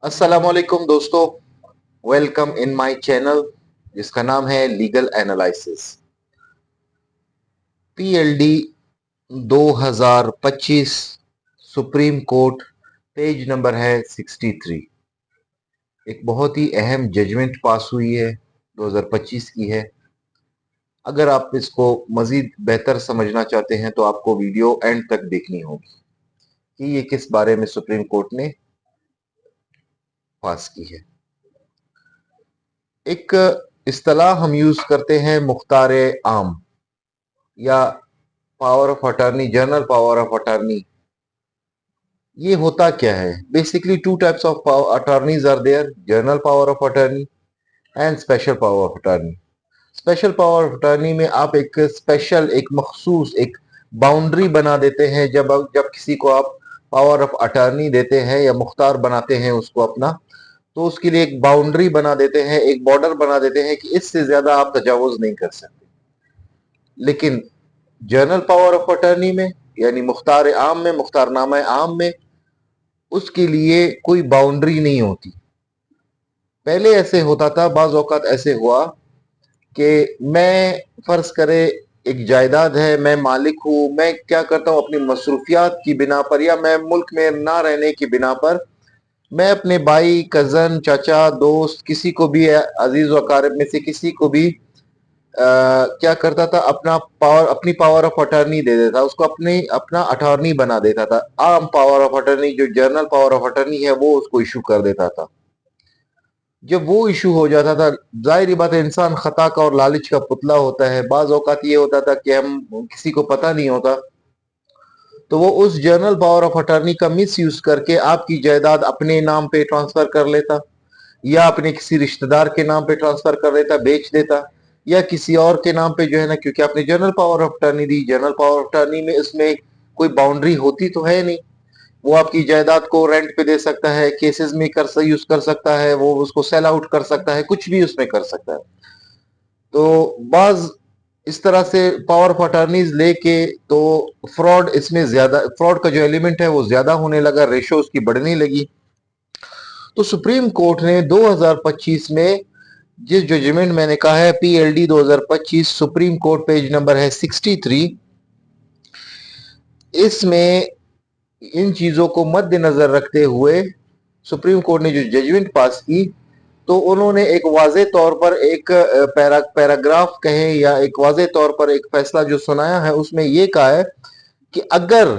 अस्सलामुअलैकुम दोस्तों, welcome in my channel जिसका नाम है legal analysis. PLD 2025 supreme court, page number है 63। एक बहुत ही अहम जजमेंट पास हुई है, 2025 की है। अगर आप इसको मजीद बेहतर समझना चाहते हैं तो आपको वीडियो एंड तक देखनी होगी कि ये किस बारे में सुप्रीम कोर्ट ने पास की है। एक इस्तेलाह हम यूज करते हैं मुख्तार आम या power of attorney, general power of attorney. ये होता क्या है? Basically two types of attorneys are there, general power of attorney and special power of attorney. Special power of attorney में आप एक स्पेशल, एक मखसूस, एक बाउंड्री बना देते हैं। जब किसी को आप पावर ऑफ अटॉर्नी देते हैं या मुख्तार बनाते हैं उसको अपना, तो उसके लिए एक बाउंड्री बना देते हैं, एक बॉर्डर बना देते हैं कि इससे ज्यादा आप तजावुज नहीं कर सकते। लेकिन जनरल पावर ऑफ अटॉर्नी में यानी मुख्तार आम में, मुख्तारनामा आम में, उसके लिए कोई बाउंड्री नहीं होती। पहले ऐसे होता था, बाज औकात ऐसे हुआ कि मैं फर्ज करे एक जायदाद है, मैं मालिक हूं, मैं क्या करता हूं अपनी मसरूफियात की बिना पर या मैं मुल्क में ना रहने की बिना पर मैं अपने भाई, कजन, चाचा, दोस्त, किसी को भी, अजीज व अकारिब में से किसी को भी क्या करता था, अपनी पावर ऑफ अटॉर्नी दे देता, उसको अपना अटॉर्नी बना देता था। आम पावर ऑफ अटॉर्नी, जो जनरल पावर ऑफ अटॉर्नी है, वो उसको इशू कर देता था। जब वो इशू हो जाता था, जाहिर बात है इंसान खता का और लालच का पुतला होता है। बाज औकात ये होता था कि हम किसी को पता नहीं होता, तो वो उस जनरल पावर ऑफ अटॉर्नी का मिस यूज करके आपकी जायदाद अपने नाम पे ट्रांसफर कर लेता या अपने किसी रिश्तेदार के नाम पे ट्रांसफर कर देता, बेच देता, या किसी और के नाम पे जो है ना, क्योंकि आपने general power of attorney the. General power of attorney में इसमें कोई बाउंड्री होती तो है नहीं। वो आपकी जायदाद को रेंट पे दे सकता है, केसेस में यूज कर सकता है, वो उसको सेल आउट कर सकता है, कुछ भी उसमें कर सकता है। तो बाज इस तरह से पावर ऑफ अटॉर्नीज लेके तो फ्रॉड, इसमें ज्यादा फ्रॉड का जो एलिमेंट है वो ज्यादा होने लगा, रेशो उसकी बढ़ने लगी। तो सुप्रीम कोर्ट ने 2025 में जिस जजमेंट मैंने कहा है, PLD 2025 supreme court, page number है 63, इसमें इन चीजों को मद्देनजर रखते हुए सुप्रीम कोर्ट ने जो जजमेंट पास की, तो उन्होंने एक वाजे तौर पर एक पैराग्राफ कहें या एक वाजे तौर पर एक फैसला जो सुनाया है, उसमें यह कहा है कि अगर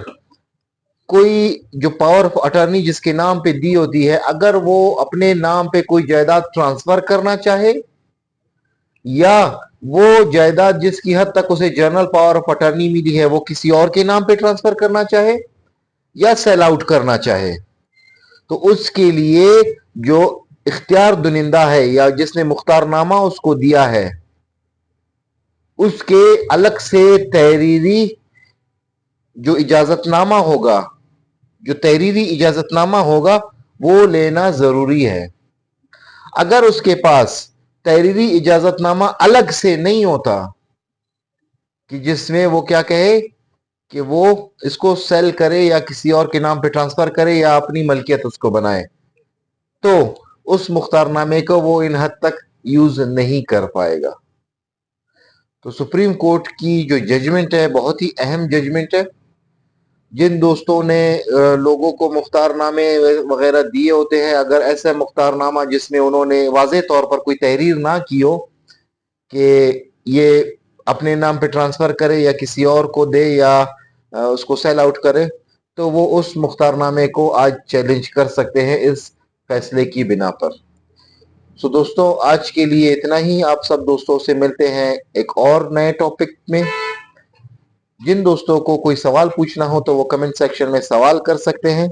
कोई जो पावर ऑफ अटॉर्नी जिसके नाम पे दी होती है, अगर वो अपने नाम पे कोई जायदाद ट्रांसफर करना चाहे या वो जायदाद जिसकी हद तक उसे जनरल पावर ऑफ अटॉर्नी मिली है वो किसी और के नाम पे ट्रांसफर करना चाहे या सेल आउट करना चाहे, तो उसके लिए जो इख्तियार दुनिंदा है या जिसने मुख्तारनामा उसको दिया है, उसके अलग से तहरीरी जो इजाजतनामा होगा, जो तहरीरी इजाजतनामा होगा, वो लेना जरूरी है। अगर उसके पास तहरीरी इजाजतनामा अलग से नहीं होता कि जिसमें वो क्या कहे कि वो इसको सेल करे या किसी और के नाम पे ट्रांसफर करे या अपनी मलकियत उसको बनाए, तो उस मुख्तारनामे को वो इन हद तक यूज नहीं कर पाएगा। तो सुप्रीम कोर्ट की जो जजमेंट है बहुत ही अहम जजमेंट है। जिन दोस्तों ने लोगों को मुख्तारनामे वगैरह दिए होते हैं, अगर ऐसा मुख्तारनामा जिसमें उन्होंने वाज़ेह तौर पर कोई तहरीर ना की हो कि ये अपने नाम पे ट्रांसफर करे या किसी और को दे या उसको सेल आउट करे, तो वो उस मुख्तारनामे को आज चैलेंज कर सकते हैं इस फैसले की बिना पर। सो दोस्तों, आज के लिए इतना ही। आप सब दोस्तों से मिलते हैं एक और नए टॉपिक में। जिन दोस्तों को कोई सवाल पूछना हो तो वो कमेंट सेक्शन में सवाल कर सकते हैं,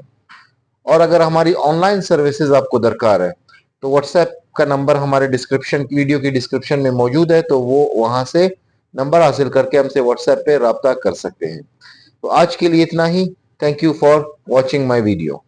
और अगर हमारी ऑनलाइन सर्विसेज आपको दरकार है तो व्हाट्सएप का नंबर हमारे वीडियो की डिस्क्रिप्शन में मौजूद है, तो वो वहां से नंबर हासिल करके हमसे व्हाट्सएप पे राब्ता कर सकते हैं। तो आज के लिए इतना ही। Thank you for watching my video.